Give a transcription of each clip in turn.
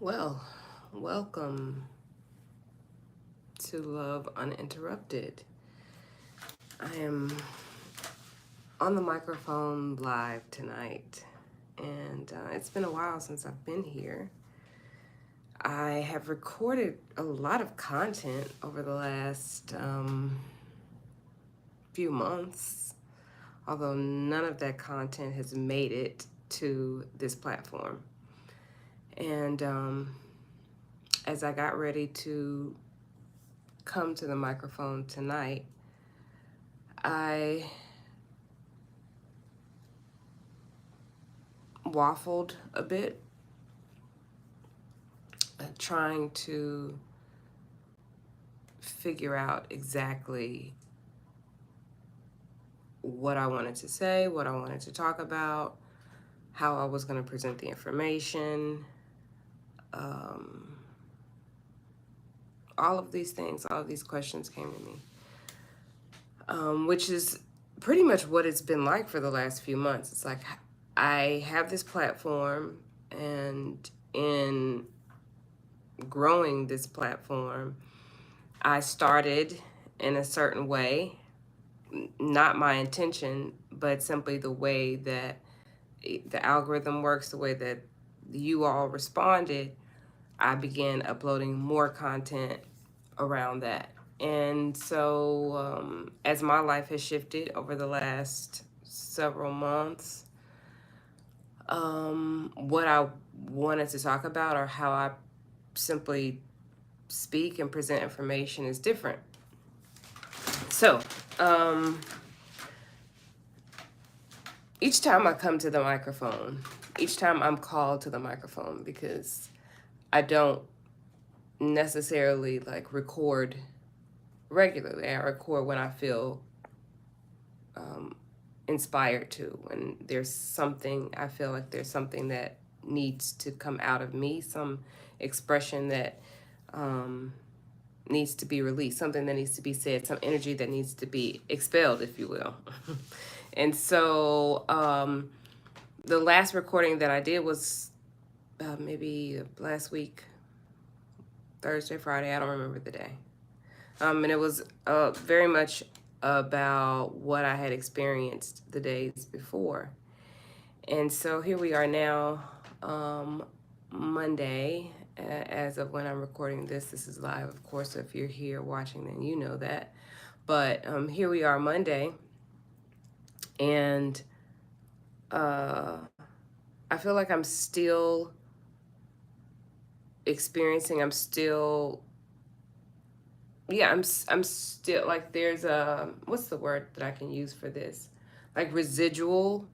Well, welcome to Love Uninterrupted. I am on the microphone live tonight, and it's been a while since I've been here. I have recorded a lot of content over the last few months, although none of that content has made it to this platform. And as I got ready to come to the microphone tonight, I waffled a bit, trying to figure out exactly what I wanted to say, what I wanted to talk about, how I was going to present the information, um, all of these things, all of these questions came to me, which is pretty much what it's been like for the last few months. It's like I have this platform, and in growing this platform, I started in a certain way, not my intention, but simply the way that the algorithm works, the way that you all responded. I began uploading more content around that. And so, as my life has shifted over the last several months, what I wanted to talk about, or how I simply speak and present information, is different. So, um, each time I come to the microphone, each time I'm called to the microphone, because I don't necessarily like record regularly. I record when I feel um, inspired to, when there's something, I feel like there's something that needs to come out of me, some expression that um, needs to be released, something that needs to be said, some energy that needs to be expelled, if you will. And so the last recording that I did was maybe last week, Thursday, Friday, I don't remember the day. And it was very much about what I had experienced the days before. And so here we are now, Monday, as of when I'm recording this. This is live, of course, so if you're here watching, then you know that. But here we are Monday, and I feel like I'm still experiencing, I'm still like, there's a, what's the word that I can use for this? Like residuals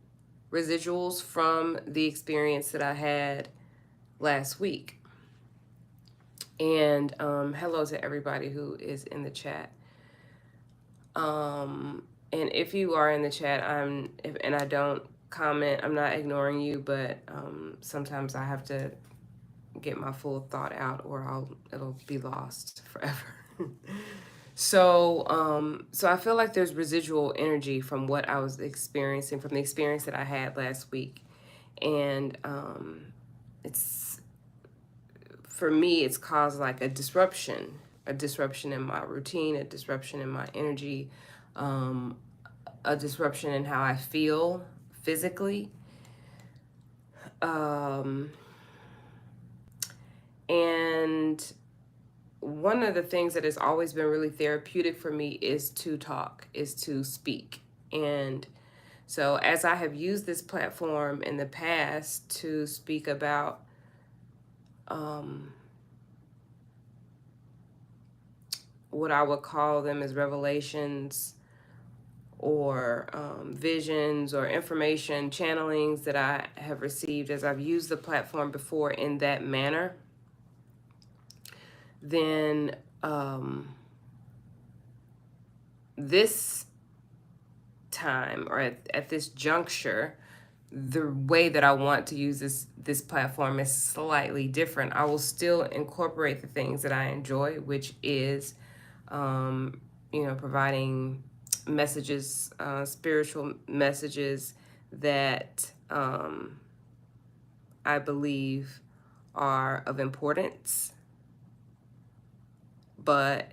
from the experience that I had last week. And hello to everybody who is in the chat. And if you are in the chat, and I don't comment, I'm not ignoring you, but sometimes I have to get my full thought out, or it'll be lost forever. So I feel like there's residual energy from what I was experiencing, from the experience that I had last week. And it's, for me, it's caused like a disruption in my routine, a disruption in my energy, um, a disruption in how I feel physically. Um, and one of the things that has always been really therapeutic for me is to talk, is to speak. And so, as I have used this platform in the past to speak about what I would call them as revelations, or visions, or information channelings that I have received as I've used the platform before in that manner, then this time, or at this juncture, the way that I want to use this platform is slightly different. I will still incorporate the things that I enjoy, which is providing messages, spiritual messages that I believe are of importance, but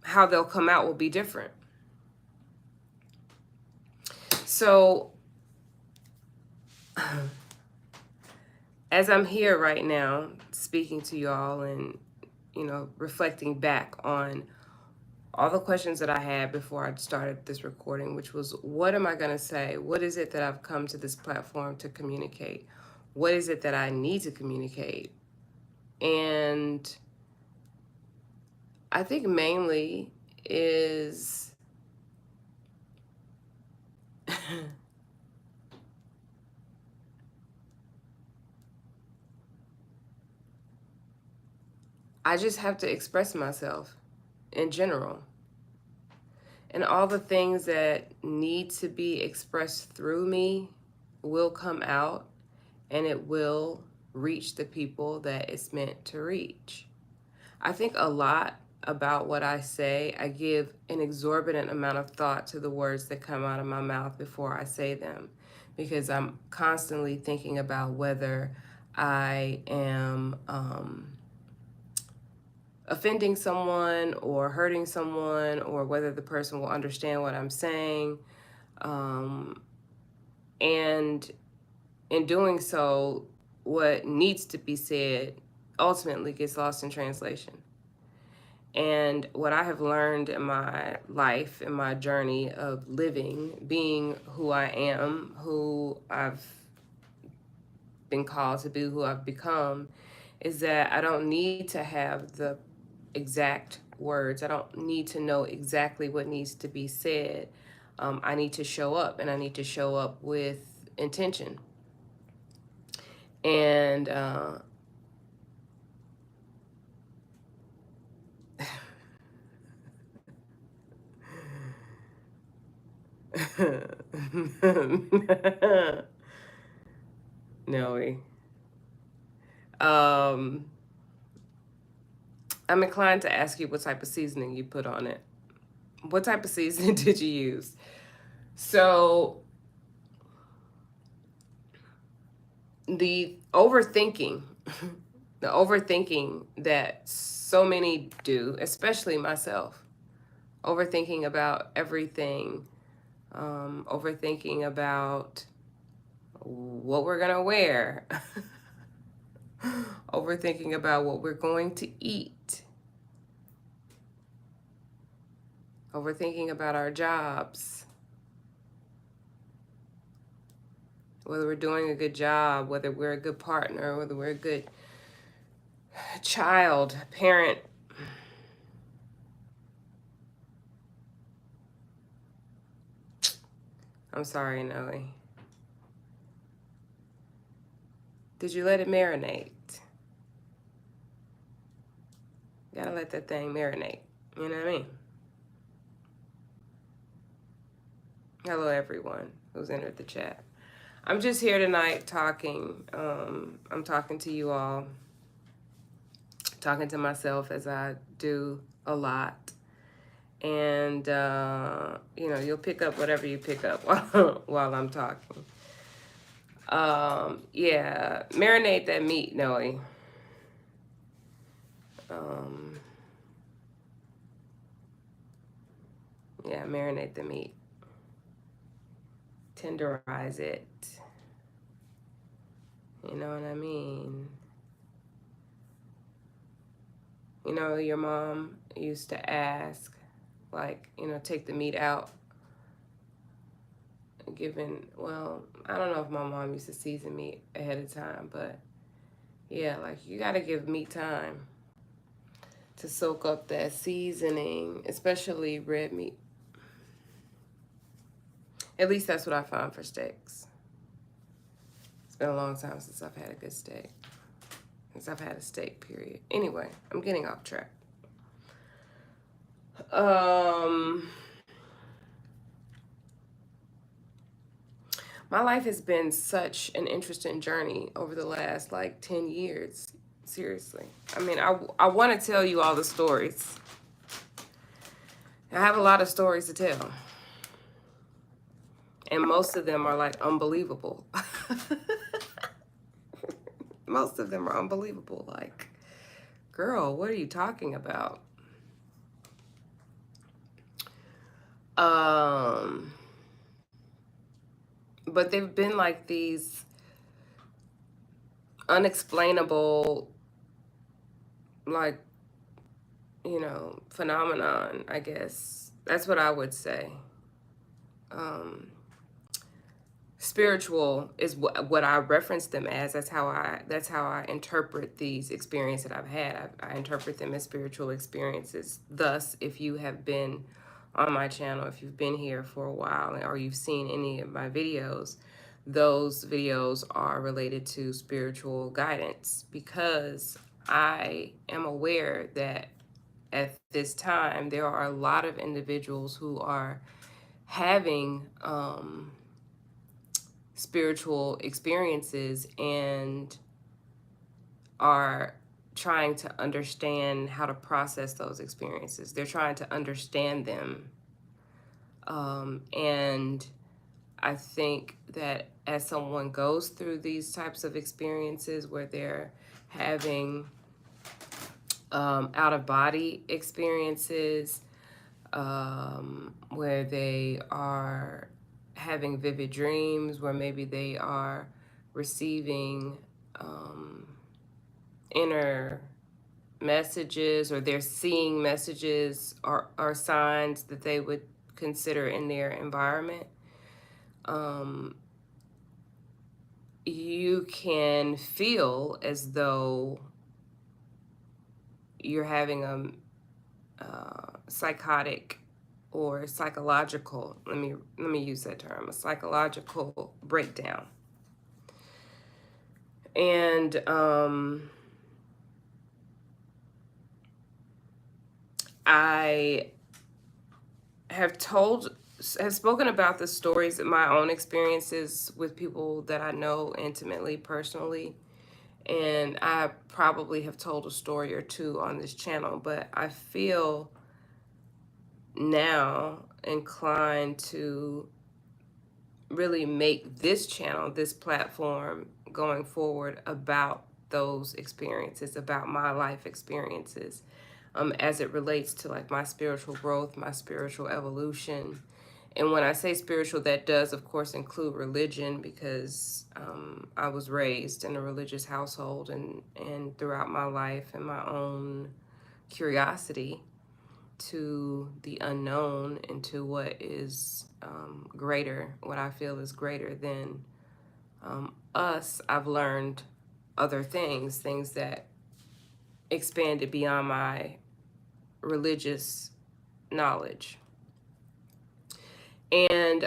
how they'll come out will be different. So as I'm here right now speaking to y'all and, reflecting back on all the questions that I had before I started this recording, which was, what am I going to say? What is it that I've come to this platform to communicate? What is it that I need to communicate? And I think mainly is I just have to express myself in general. And all the things that need to be expressed through me will come out, and it will reach the people that it's meant to reach. I think a lot about what I say. I give an exorbitant amount of thought to the words that come out of my mouth before I say them, because I'm constantly thinking about whether I am offending someone or hurting someone, or whether the person will understand what I'm saying. And in doing so, what needs to be said ultimately gets lost in translation. And what I have learned in my life, in my journey of living, being who I am, who I've been called to be, who I've become, is that I don't need to have the exact words. I don't need to know exactly what needs to be said. I need to show up, and I need to show up with intention. And no, I'm inclined to ask you what type of seasoning you put on it. What type of seasoning did you use? So the overthinking, the overthinking that so many do, especially myself, overthinking about everything, overthinking about what we're gonna wear, overthinking about what we're going to eat, overthinking about our jobs, whether we're doing a good job, whether we're a good partner, whether we're a good child, parent. I'm sorry, Noe. Did you let it marinate? You gotta let that thing marinate. You know what I mean? Hello, everyone who's entered the chat. I'm just here tonight talking. I'm talking to you all, talking to myself as I do a lot. And, you'll pick up whatever you pick up while I'm talking. Yeah, marinate that meat, Noe. Yeah, marinate the meat. Tenderize it. You know what I mean? Your mom used to ask, like, take the meat out. Well, I don't know if my mom used to season meat ahead of time, but yeah, like, you gotta give meat time to soak up that seasoning, especially red meat. At least that's what I found for steaks. It's been a long time since I've had a good steak. Since I've had a steak, period. Anyway, I'm getting off track. My life has been such an interesting journey over the last, 10 years. Seriously. I mean, I want to tell you all the stories. I have a lot of stories to tell. And most of them are like unbelievable. Most of them are unbelievable. Like, girl, what are you talking about? Um, but they've been like these unexplainable, like, phenomenon, I guess. That's what I would say. Um, Spiritual is what I reference them as. That's how I interpret these experiences that I've had. I interpret them as spiritual experiences. Thus, if you have been on my channel, if you've been here for a while, or you've seen any of my videos, those videos are related to spiritual guidance, because I am aware that at this time there are a lot of individuals who are having spiritual experiences and are trying to understand how to process those experiences. They're trying to understand them. And I think that as someone goes through these types of experiences where they're having out of body experiences, where they are having vivid dreams, where maybe they are receiving inner messages, or they're seeing messages or signs that they would consider in their environment. You can feel as though you're having a psychotic or psychological, let me use that term, a psychological breakdown. And I have spoken about the stories of my own experiences with people that I know intimately, personally. And I probably have told a story or two on this channel, but I feel now inclined to really make this channel, this platform going forward, about those experiences, about my life experiences, as it relates to like my spiritual growth, my spiritual evolution. And when I say spiritual, that does, of course, include religion, because I was raised in a religious household, and throughout my life, and my own curiosity to the unknown and to what is greater, what I feel is greater than us, I've learned other things that expanded beyond my religious knowledge. And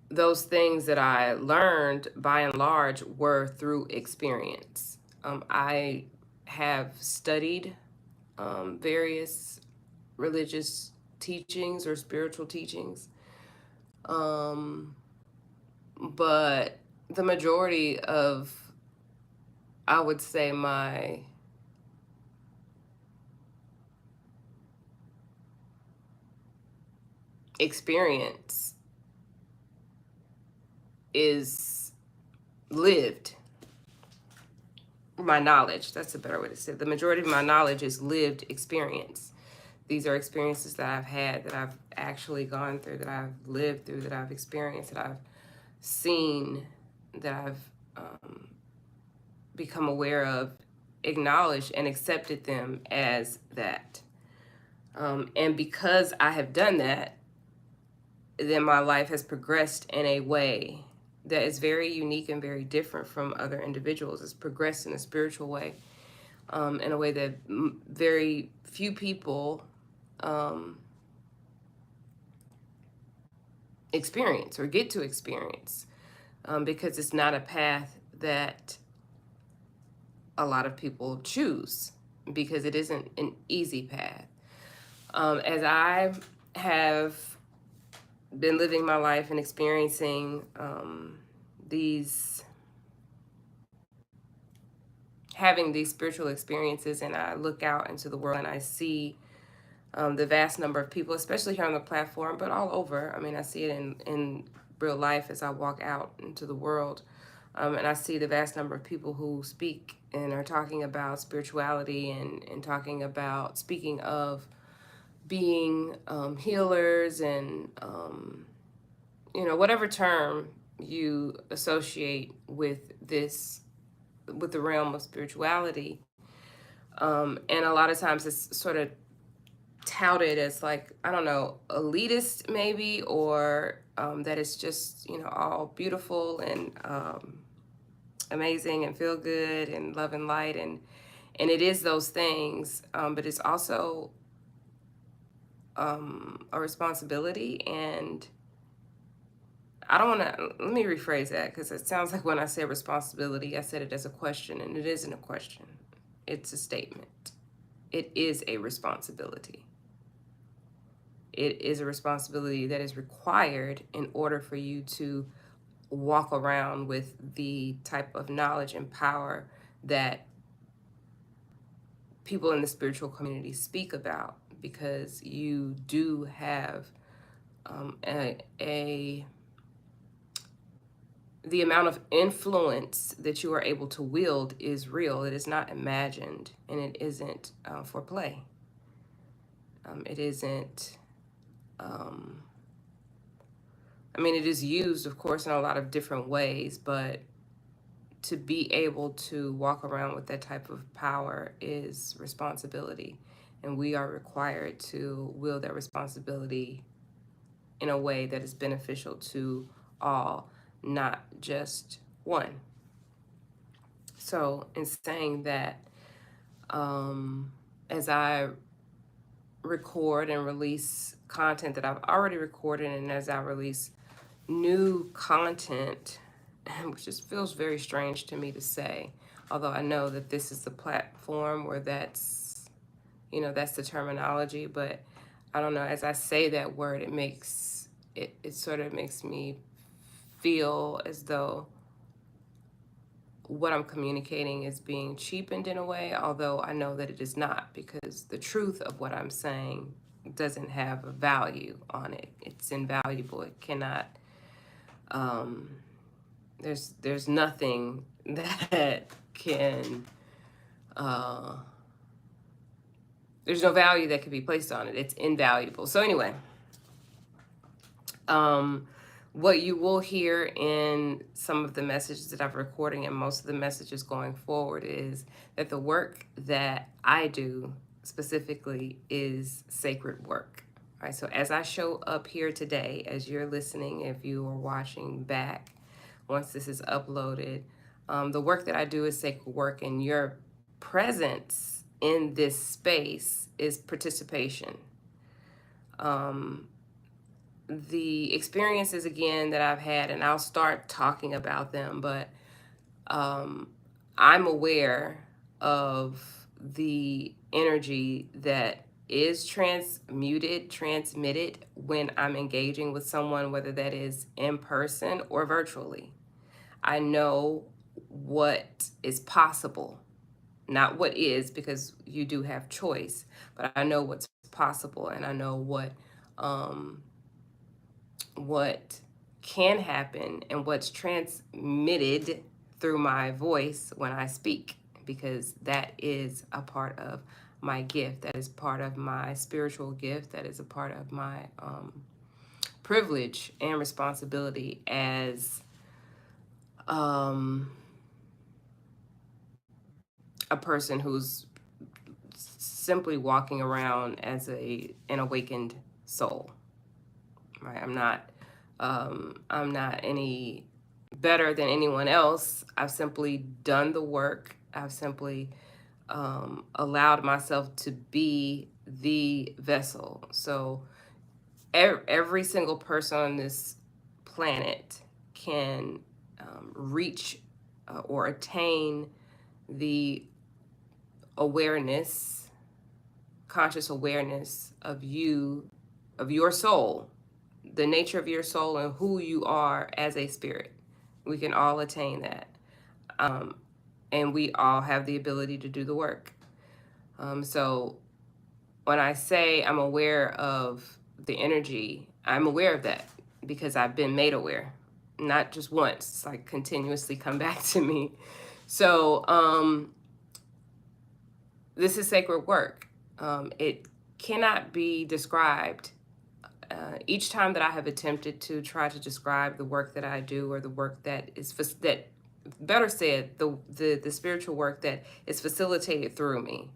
those things that I learned, by and large, were through experience. I have studied various religious teachings or spiritual teachings, but the majority of, I would say, my experience is lived. My knowledge, that's a better way to say it. The majority of my knowledge is lived experience. These are experiences that I've had, that I've actually gone through, that I've lived through, that I've experienced, that I've seen, that I've become aware of, acknowledged, and accepted them as that. And because I have done that, then my life has progressed in a way that is very unique and very different from other individuals. It's progressed in a spiritual way, in a way that very few people experience or get to experience, because it's not a path that a lot of people choose, because it isn't an easy path. As I have been living my life and experiencing having these spiritual experiences, and I look out into the world and I see the vast number of people, especially here on the platform, but all over. I mean, I see it in real life as I walk out into the world. And I see the vast number of people who speak and are talking about spirituality and talking about speaking of being healers and, whatever term you associate with this, with the realm of spirituality. And a lot of times it's sort of touted as like, I don't know, elitist maybe, or that it's just, all beautiful and amazing and feel good and love and light. And it is those things, but it's also a responsibility. And I don't want to, let me rephrase that, because it sounds like when I say responsibility, I said it as a question, and it isn't a question. It's a statement. It is a responsibility. It is a responsibility that is required in order for you to walk around with the type of knowledge and power that people in the spiritual community speak about, because you do have the amount of influence that you are able to wield is real. It is not imagined, and it isn't for play. It isn't. It is used, of course, in a lot of different ways, but to be able to walk around with that type of power is responsibility. And we are required to wield that responsibility in a way that is beneficial to all, not just one. So, in saying that, as I record and release content that I've already recorded, and as I release new content, which just feels very strange to me to say, although I know that this is the platform where that's the terminology, but I don't know, as I say that word, it sort of makes me feel as though what I'm communicating is being cheapened in a way, although I know that it is not, because the truth of what I'm saying doesn't have a value on it. It's invaluable. It cannot, there's nothing that can, there's no value that can be placed on it. It's invaluable. So anyway, what you will hear in some of the messages that I'm recording and most of the messages going forward is that the work that I do specifically is sacred work. All right, so as I show up here today, as you're listening, if you are watching back, once this is uploaded, the work that I do is sacred work, and your presence in this space is participation. The experiences, again, that I've had, and I'll start talking about them, but I'm aware of the energy that is transmitted when I'm engaging with someone, whether that is in person or virtually. I know what is possible, not what is, because you do have choice, but I know what's possible, and I know what can happen and what's transmitted through my voice when I speak, because that is a part of my gift. That is part of my spiritual gift. That is a part of my privilege and responsibility as a person who's simply walking around as an awakened soul. Right? I'm not any better than anyone else. I've simply done the work. I've simply allowed myself to be the vessel. So every single person on this planet can reach or attain the awareness, conscious awareness of you, of your soul, the nature of your soul, and who you are as a spirit. We can all attain that. And we all have the ability to do the work. So when I say I'm aware of the energy, I'm aware of that. because I've been made aware, not just once. It's like continuously come back to me. So this is sacred work. It cannot be described. Each time that I have attempted to try to describe the work that I do, or the work that is that, better said, the spiritual work that is facilitated through me,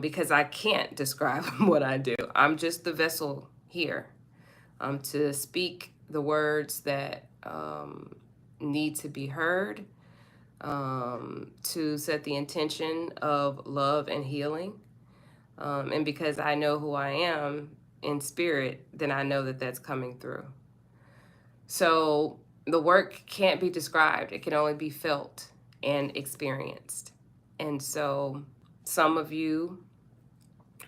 because I can't describe what I do. I'm just the vessel here, to speak the words that need to be heard, to set the intention of love and healing. And because I know who I am in spirit, then I know that that's coming through. So the work can't be described, it can only be felt and experienced. And so some of you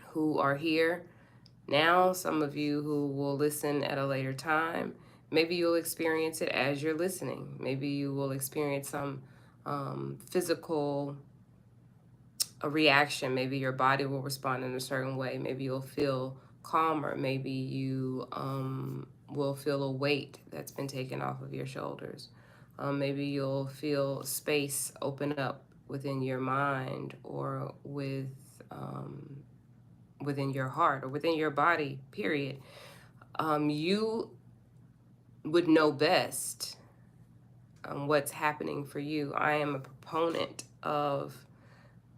who are here now, some of you who will listen at a later time, maybe you'll experience it as you're listening. Maybe you will experience some physical a reaction. Maybe your body will respond in a certain way. Maybe you'll feel calmer. Maybe you will feel a weight that's been taken off of your shoulders. Maybe you'll feel space open up within your mind, or within your heart, or within your body, period. You would know best what's happening for you. I am a proponent of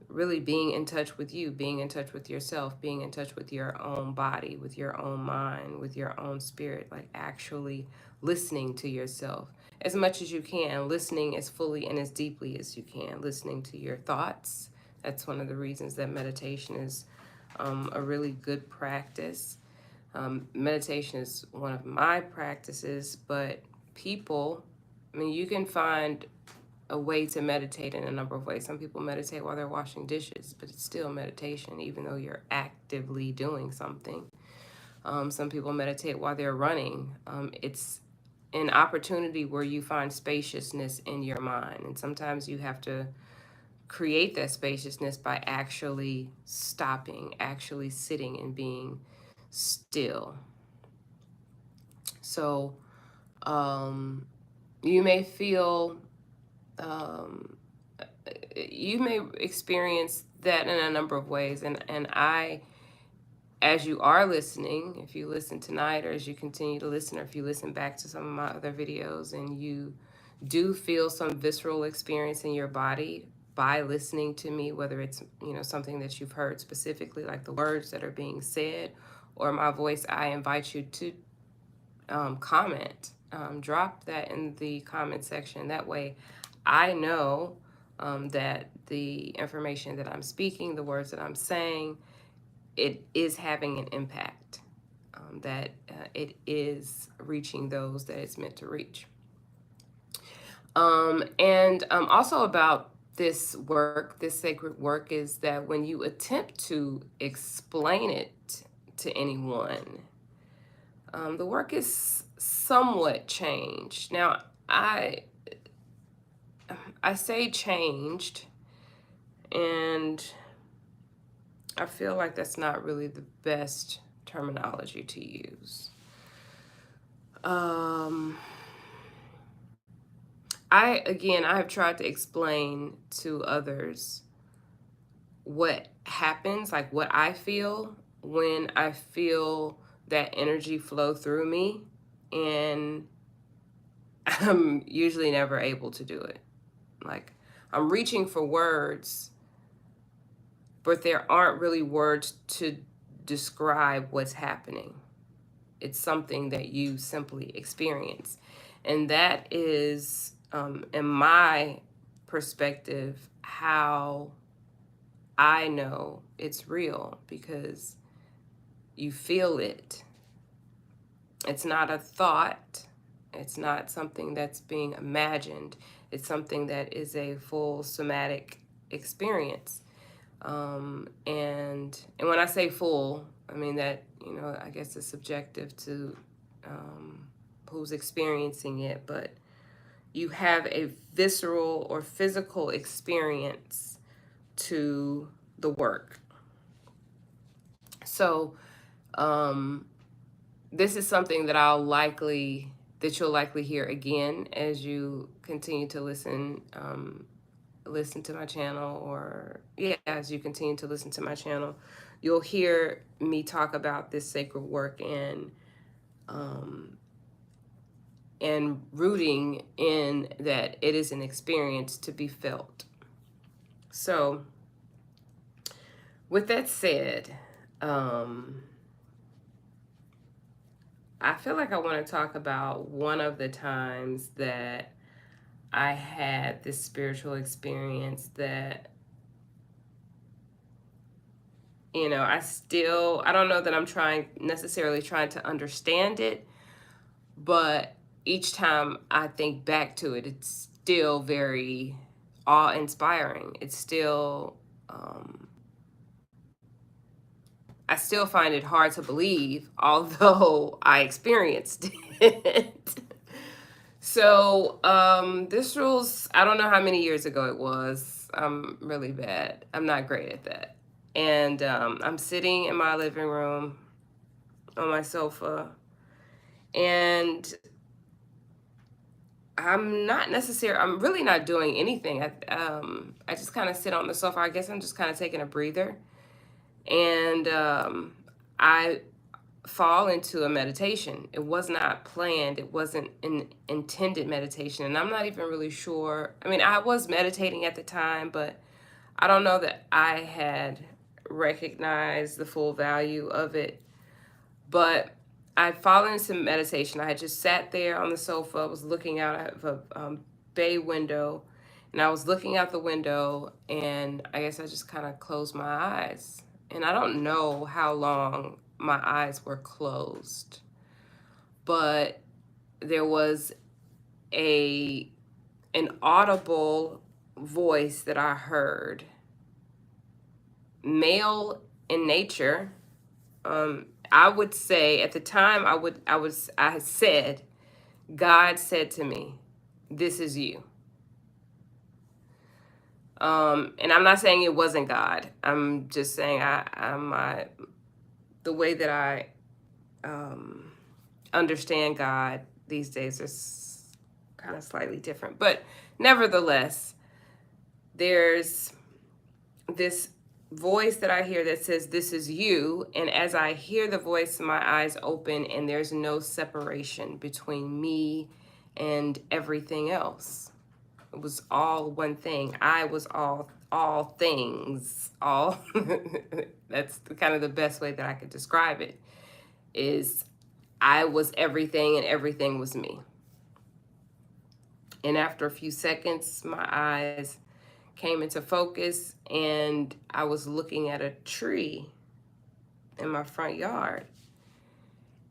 really being in touch with you, being in touch with yourself, being in touch with your own body, with your own mind, with your own spirit, like actually listening to yourself as much as you can, listening as fully and as deeply as you can, listening to your thoughts. That's one of the reasons that meditation is a really good practice. Meditation is one of my practices, but people, I mean, you can find a way to meditate in a number of ways. Some people meditate while they're washing dishes, but it's still meditation, even though you're actively doing something. Some people meditate while they're running. It's an opportunity where you find spaciousness in your mind. And sometimes you have to create that spaciousness by actually stopping, actually sitting and being still. So you may feel you may experience that in a number of ways, and I, as you are listening, if you listen tonight, or as you continue to listen, or if you listen back to some of my other videos, and you do feel some visceral experience in your body by listening to me, whether it's something that you've heard specifically, like the words that are being said, or my voice, I invite you to comment. Drop that in the comment section. That way I know that the information that I'm speaking, the words that I'm saying, it is having an impact, that it is reaching those that it's meant to reach. And also about this work, this sacred work, is that when you attempt to explain it to anyone, the work is somewhat changed. Now, I say changed, and I feel like that's not really the best terminology to use. I have tried to explain to others what happens, like what I feel when I feel that energy flow through me, and I'm usually never able to do it. Like, I'm reaching for words, but there aren't really words to describe what's happening. It's something that you simply experience. And that is, in my perspective, how I know it's real, because you feel it. It's not a thought. It's not something that's being imagined. It's something that is a full somatic experience. And when I say full, I mean that, I guess it's subjective to who's experiencing it, but you have a visceral or physical experience to the work. So this is something that you'll likely hear again as you continue to listen to my channel, or yeah, as you continue to listen to my channel, you'll hear me talk about this sacred work um, and rooting in that it is an experience to be felt. So, with that said, I feel like I want to talk about one of the times that I had this spiritual experience that, I don't know that I'm necessarily trying to understand it, but each time I think back to it, it's still very awe-inspiring. It's still, I still find it hard to believe, although I experienced it. So, this rules, I don't know how many years ago it was. I'm really bad. I'm not great at that. And I'm sitting in my living room on my sofa, and I'm really not doing anything. I just kind of sit on the sofa. I guess I'm just kind of taking a breather. And I fall into a meditation. It was not planned. It wasn't an intended meditation. And I'm not even really sure. I mean, I was meditating at the time, but I don't know that I had recognized the full value of it. But I'd fallen into meditation. I had just sat there on the sofa, was looking out of a bay window, and I was looking out the window, and I guess I just kind of closed my eyes. And I don't know how long my eyes were closed, but there was a an audible voice that I heard, male in nature. I would say at the time I said, God said to me, "This is you." And I'm not saying it wasn't God. I'm just saying the way that I understand God these days is kind of slightly different. But nevertheless, there's this voice that I hear that says, "This is you." And as I hear the voice, my eyes open, and there's no separation between me and everything else. It was all one thing. I was all things. All That's kind of the best way that I could describe it, is I was everything and everything was me. And after a few seconds, my eyes came into focus, and I was looking at a tree in my front yard.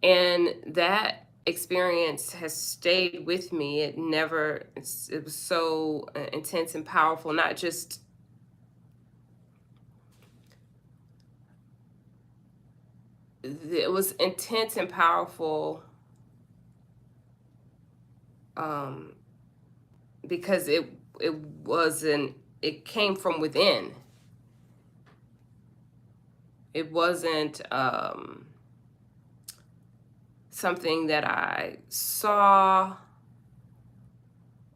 And that experience has stayed with me. It was so intense and powerful, not just it was intense and powerful because it came from within. It wasn't something that I saw,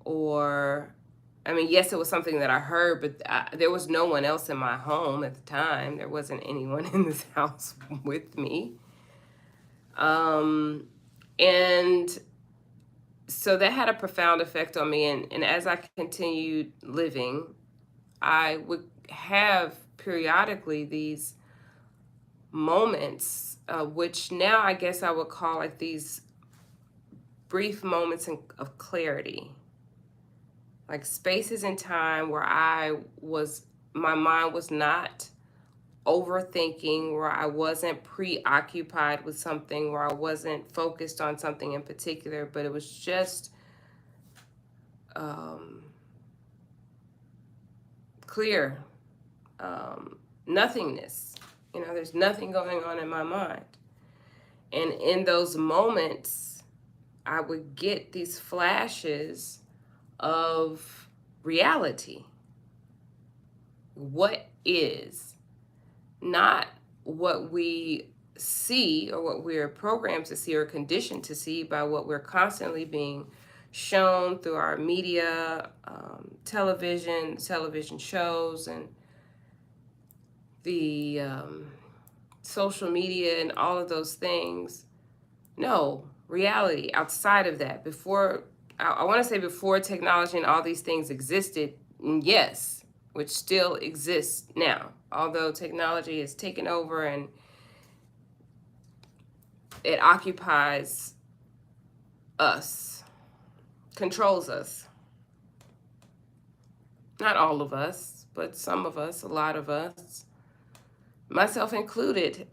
or, I mean, yes, it was something that I heard, but there was no one else in my home at the time. There wasn't anyone in this house with me. And so that had a profound effect on me. And as I continued living, I would have periodically these moments, which now I guess I would call like these brief moments of clarity, like spaces in time where my mind was not overthinking, where I wasn't preoccupied with something, where I wasn't focused on something in particular, but it was just clear, nothingness. There's nothing going on in my mind. And in those moments, I would get these flashes of reality. What is, not what we see, or what we're programmed to see or conditioned to see by what we're constantly being shown through our media, television shows, and the social media and all of those things. No, reality outside of that. Before, I want to say before technology and all these things existed, yes, which still exists now. Although technology has taken over and it occupies us, controls us. Not all of us, but some of us, a lot of us, myself included.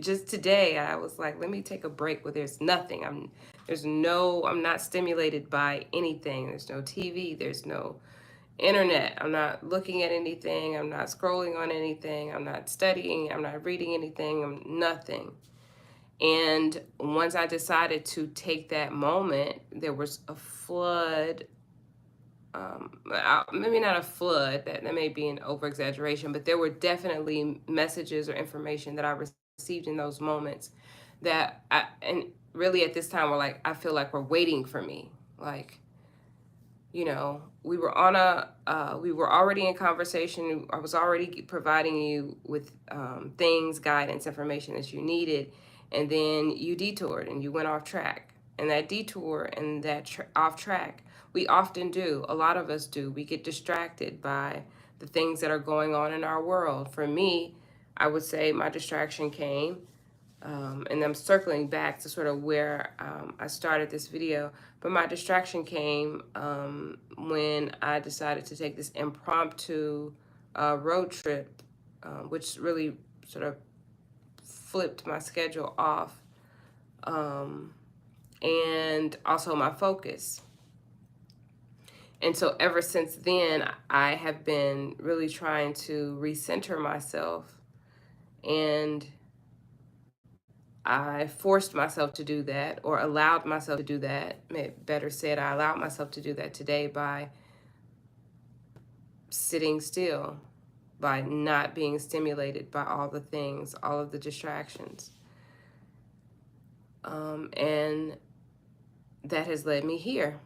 Just today, I was like, let me take a break where there's nothing. I'm not stimulated by anything. There's no TV, there's no internet. I'm not looking at anything. I'm not scrolling on anything. I'm not studying. I'm not reading anything. I'm nothing. And once I decided to take that moment, there was a flood. Maybe not a flood, that may be an over exaggeration, but there were definitely messages or information that I received in those moments and really at this time, I feel like we're waiting for me. Like, we were we were already in conversation. I was already providing you with things, guidance, information that you needed. And then you detoured and you went off track. And that detour and that off track, we often do. A lot of us do. We get distracted by the things that are going on in our world. For me, I would say my distraction came, and I'm circling back to sort of where I started this video, but my distraction came when I decided to take this impromptu road trip, which really sort of flipped my schedule off, and also my focus. And so ever since then, I have been really trying to recenter myself, and I forced myself to do that, or allowed myself to do that. Better said, I allowed myself to do that today by sitting still, by not being stimulated by all the things, all of the distractions. And that has led me here,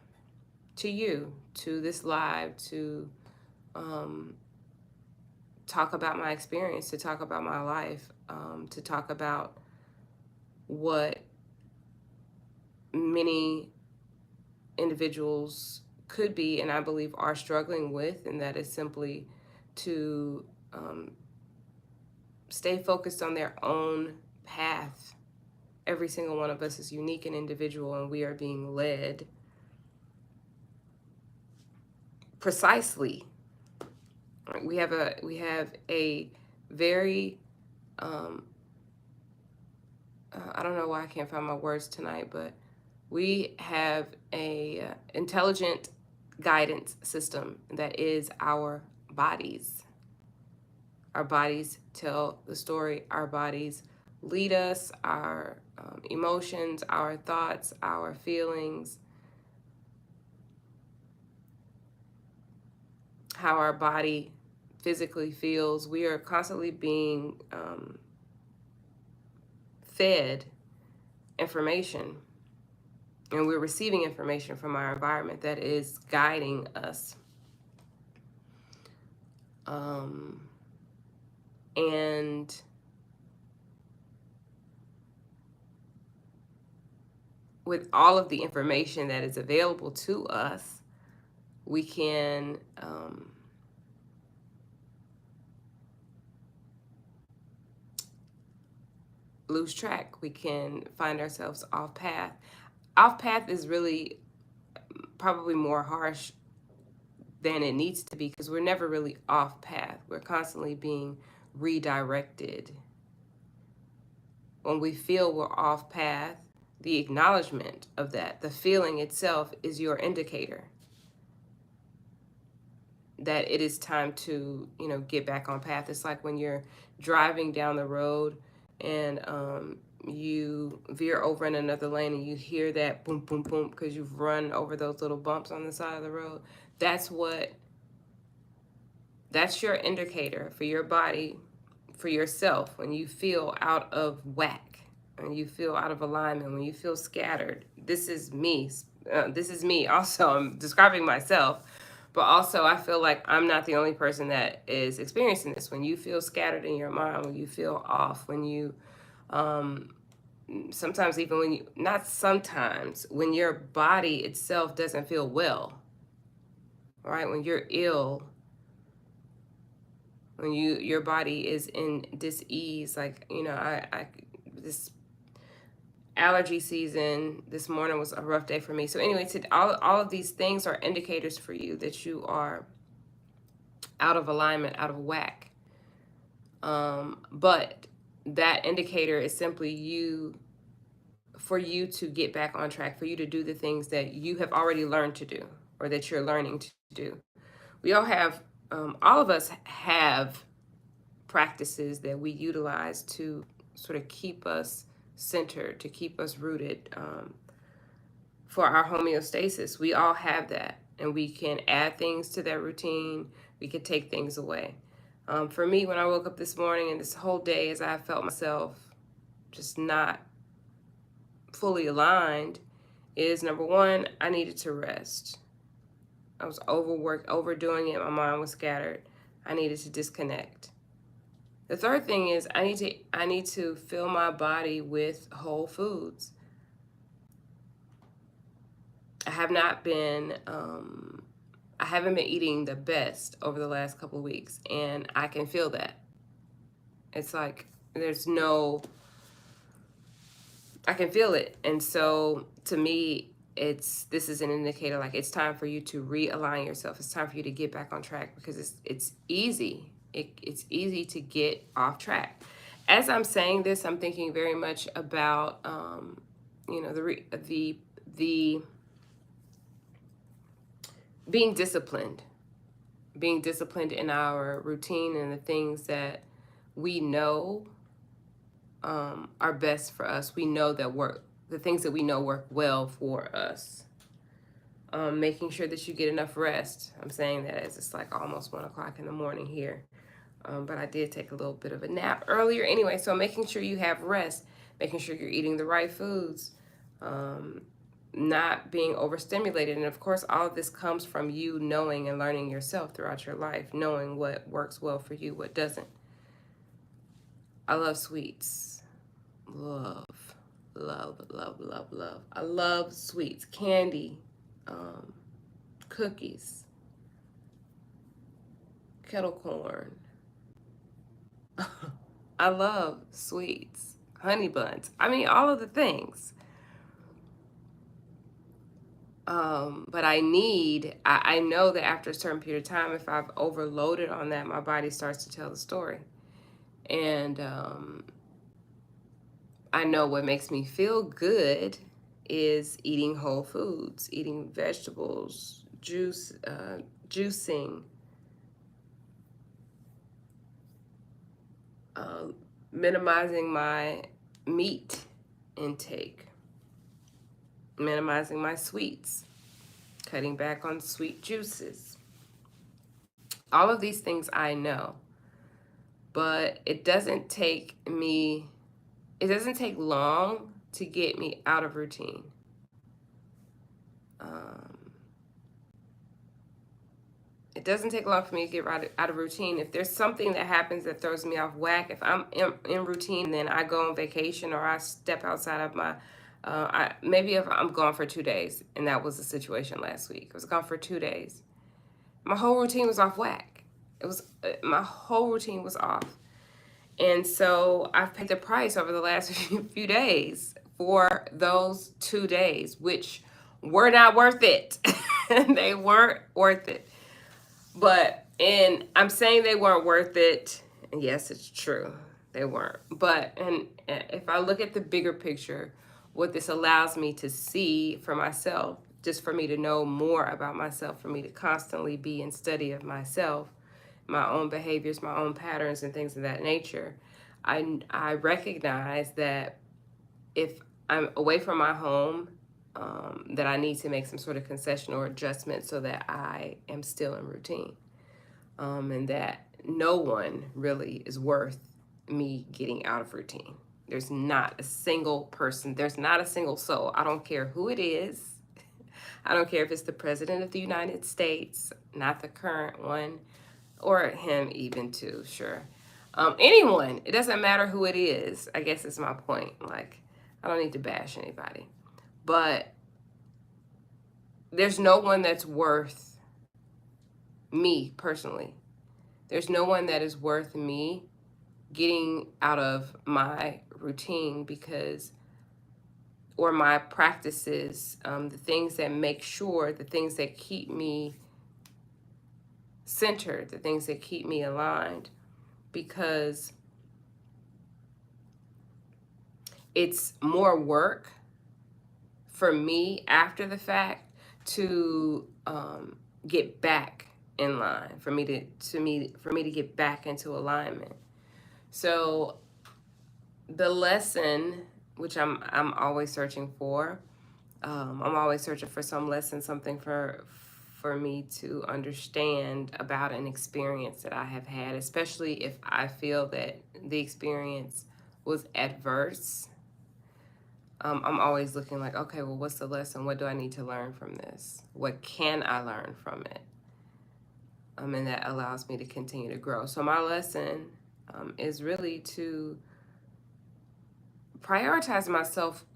to you, to this live, to talk about my experience, to talk about my life, to talk about what many individuals could be, and I believe are struggling with, and that is simply to stay focused on their own path. Every single one of us is unique and individual, and we are being led precisely. We have a very I don't know why I can't find my words tonight, but we have a intelligent guidance system that is our bodies. Our bodies tell the story. Our bodies lead us. Our emotions, our thoughts, our feelings, how our body physically feels. We are constantly being fed information, and we're receiving information from our environment that is guiding us. And with all of the information that is available to us, we can lose track. We can find ourselves off path. Off path is really probably more harsh than it needs to be, because we're never really off path. We're constantly being redirected. When we feel we're off path, the acknowledgement of that, the feeling itself, is your indicator that it is time to, get back on path. It's like when you're driving down the road and you veer over in another lane and you hear that boom, boom, boom, because you've run over those little bumps on the side of the road. That's your indicator for your body, for yourself, when you feel out of whack, when you feel out of alignment, when you feel scattered, this is me. This is me. Also, I'm describing myself, but also I feel like I'm not the only person that is experiencing this. When you feel scattered in your mind, when you feel off, when you sometimes even when you, not sometimes, when your body itself doesn't feel well, right? When you're ill, when your body is in dis-ease, like, I this allergy season this morning was a rough day for me. So anyway, all of these things are indicators for you that you are out of alignment, out of whack. But that indicator is simply for you to get back on track, for you to do the things that you have already learned to do, or that you're learning to do. We all have, all of us have practices that we utilize to sort of keep us centered, to keep us rooted, for our homeostasis. We all have that, and we can add things to that routine. We can take things away. For me, when I woke up this morning and this whole day, as I felt myself just not fully aligned, is number one, I needed to rest. I was overworked, overdoing it. My mind was scattered. I needed to disconnect. The third thing is I need to fill my body with whole foods. I haven't been eating the best over the last couple of weeks, and I can feel that. It's like I can feel it. And so to me, this is an indicator, like, it's time for you to realign yourself. It's time for you to get back on track, because it's easy. It's easy to get off track. As I'm saying this, I'm thinking very much about the being disciplined in our routine, and the things that we know are best for us. We know that the things that we know work well for us. Making sure that you get enough rest. I'm saying that as it's like almost 1 o'clock in the morning here. But I did take a little bit of a nap earlier anyway. So making sure you have rest, making sure you're eating the right foods, not being overstimulated. And of course, all of this comes from you knowing and learning yourself throughout your life, knowing what works well for you, what doesn't. I love sweets. Love. I love sweets, candy, cookies, kettle corn. I love sweets, honey buns. I mean, all of the things. But I know that after a certain period of time, if I've overloaded on that, my body starts to tell the story. And I know what makes me feel good is eating whole foods, eating vegetables, juicing, minimizing my meat intake, minimizing my sweets, cutting back on sweet juices. All of these things I know, but it doesn't take long to get me out of routine. It doesn't take long for me to get out of routine. If there's something that happens that throws me off whack, if I'm in routine and then I go on vacation, or I step outside of my, maybe if I'm gone for 2 days, and that was the situation last week. I was gone for 2 days. My whole routine was off whack. My whole routine was off. And so I've paid the price over the last few days for those 2 days, which were not worth it. They weren't worth it. And I'm saying they weren't worth it. And yes, it's true. They weren't. And if I look at the bigger picture, what this allows me to see for myself, just for me to know more about myself, for me to constantly be in study of myself, my own behaviors, my own patterns, and things of that nature, I recognize that if I'm away from my home, that I need to make some sort of concession or adjustment so that I am still in routine, and that no one really is worth me getting out of routine. There's not a single person, there's not a single soul. I don't care who it is. I don't care if it's the President of the United States, not the current one, or him even too, sure. Anyone, it doesn't matter who it is. I guess is my point. Like, I don't need to bash anybody. But there's no one that's worth me personally. There's no one that is worth me getting out of my routine because, or my practices, the things that make sure, the things that keep me centered, the things that keep me aligned, because it's more work for me after the fact to get back in line, for me to get back into alignment. So the lesson, which I'm always searching for, I'm always searching for some lesson, something for me to understand about an experience that I have had, especially if I feel that the experience was adverse. I'm always looking like, okay, well, what's the lesson? What do I need to learn from this? What can I learn from it? And that allows me to continue to grow. So my lesson is really to prioritize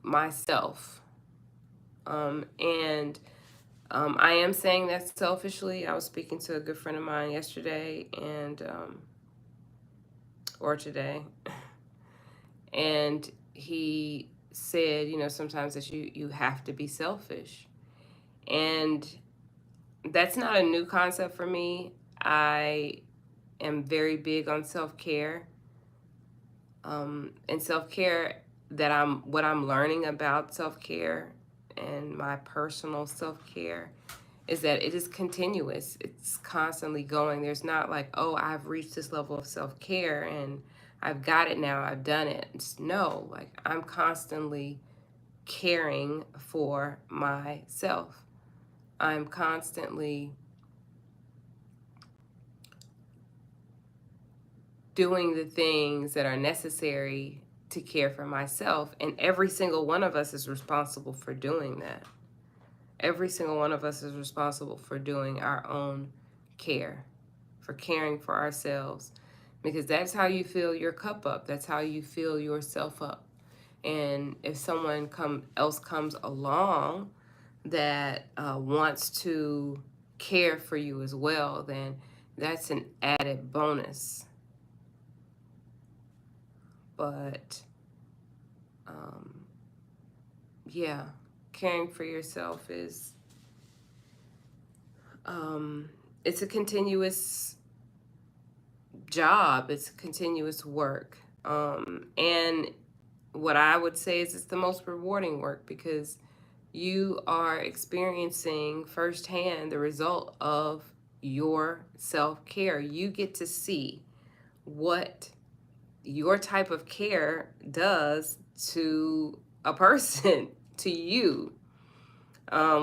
myself. And I am saying that selfishly. I was speaking to a good friend of mine yesterday or today, and he said, sometimes that you have to be selfish. And that's not a new concept for me. I am very big on self-care. And self-care, what I'm learning about self-care and my personal self-care is that it is continuous. It's constantly going. There's not like, oh, I've reached this level of self-care and I've got it now, I've done it. No, like I'm constantly caring for myself. I'm constantly doing the things that are necessary to care for myself. And every single one of us is responsible for doing that. Every single one of us is responsible for doing our own care, for caring for ourselves, because that's how you fill your cup up. That's how you fill yourself up. And if someone else comes along that wants to care for you as well, then that's an added bonus. But yeah, caring for yourself is it's a continuous job. It's continuous work. And what I would say is it's the most rewarding work, because you are experiencing firsthand the result of your self-care. You get to see what your type of care does to a person, to you,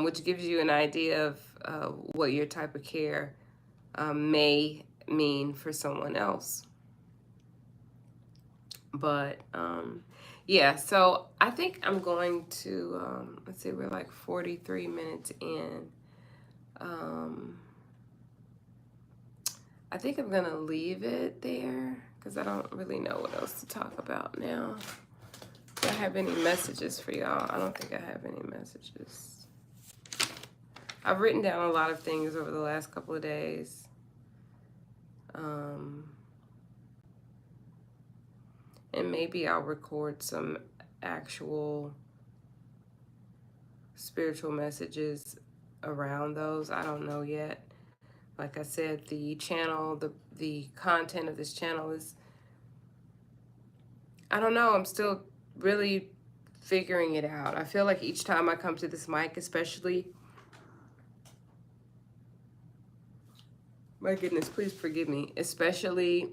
which gives you an idea of what your type of care may mean for someone else. But yeah, so I think I'm going to, let's see, we're like 43 minutes in. I think I'm going to leave it there because I don't really know what else to talk about now. Do I have any messages for y'all? I don't think I have any messages. I've written down a lot of things over the last couple of days. And maybe I'll record some actual spiritual messages around those. I don't know yet. Like I said, the channel, the content of this channel is, I don't know, I'm still really figuring it out. I feel like each time I come to this mic, especially, my goodness, please forgive me, especially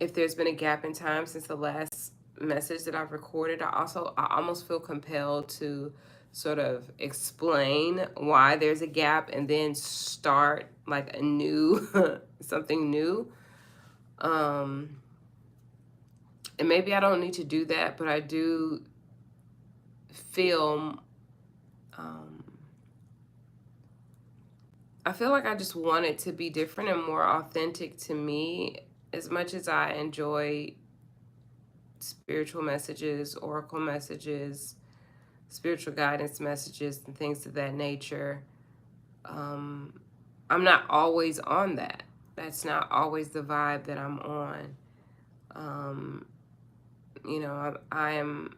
if there's been a gap in time since the last message that I've recorded, I almost feel compelled to sort of explain why there's a gap and then start like a new, something new. And maybe I don't need to do that, but I do feel, um, I feel like I just want it to be different and more authentic to me. As much as I enjoy spiritual messages, oracle messages, spiritual guidance messages, and things of that nature, um, I'm not always on that. That's not always the vibe that I'm on. Um, I am,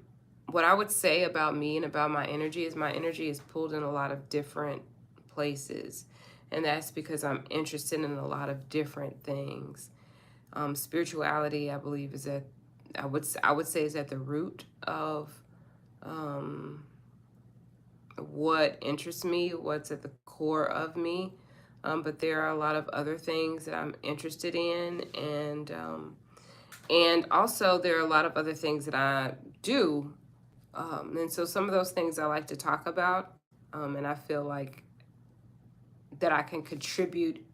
what I would say about me and about my energy is pulled in a lot of different places. And that's because I'm interested in a lot of different things. Spirituality, I believe, I would say is at the root of um, what interests me, what's at the core of me. But there are a lot of other things that I'm interested in, and also there are a lot of other things that I do. And so some of those things I like to talk about, and I feel like that I can contribute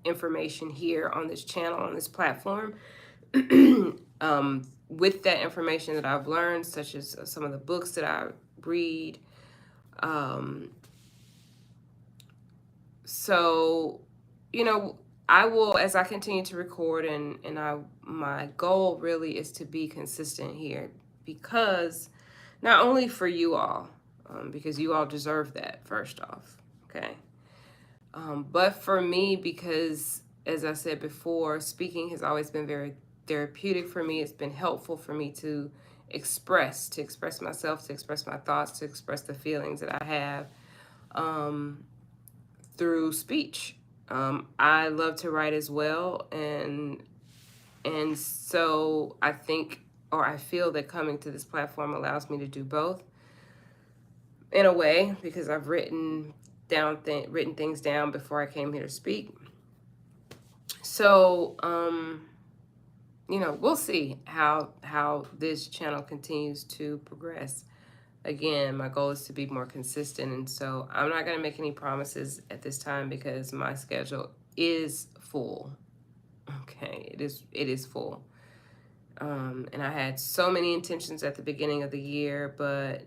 information here on this channel, on this platform, with that information that I've learned, such as some of the books that I read. Um, so, you know, I will, as I continue to record, my goal really is to be consistent here, because not only for you all, because you all deserve that, first off, okay? But for me, because as I said before, speaking has always been very therapeutic for me. It's been helpful for me to express myself, to express my thoughts, to express the feelings that I have, um, through speech. I love to write as well, and so I think, or I feel that coming to this platform allows me to do both in a way, because I've written things down before I came here to speak. So, we'll see how this channel continues to progress. Again, my goal is to be more consistent, and so I'm not going to make any promises at this time because my schedule is full. Okay, it is full. And I had so many intentions at the beginning of the year, but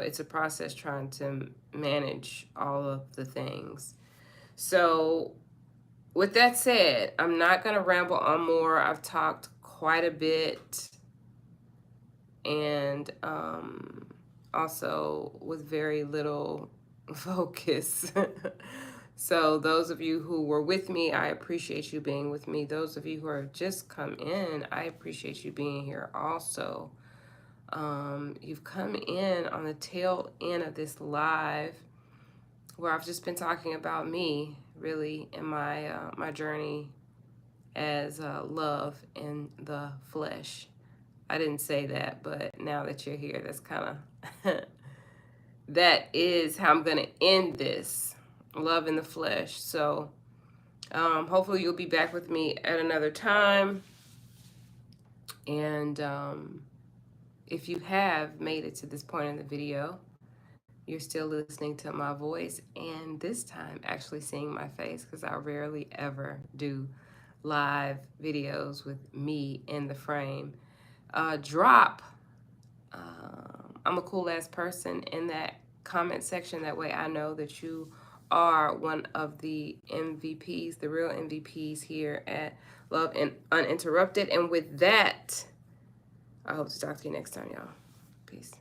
it's a process trying to manage all of the things. So, with that said, I'm not going to ramble on more. I've talked quite a bit, and also with very little focus. So, those of you who were with me, I appreciate you being with me. Those of you who have just come in, I appreciate you being here also. You've come in on the tail end of this live where I've just been talking about me, really, in my journey as love in the flesh. I didn't say that, but now that you're here, that's kind of that is how I'm gonna end this, love in the flesh. So hopefully you'll be back with me at another time, and if you have made it to this point in the video, you're still listening to my voice, and this time actually seeing my face, because I rarely ever do live videos with me in the frame. Drop I'm a cool ass person in that comment section. That way I know that you are one of the MVPs, the real MVPs here at Love and Uninterrupted. And with that, I hope to talk to you next time, y'all. Peace.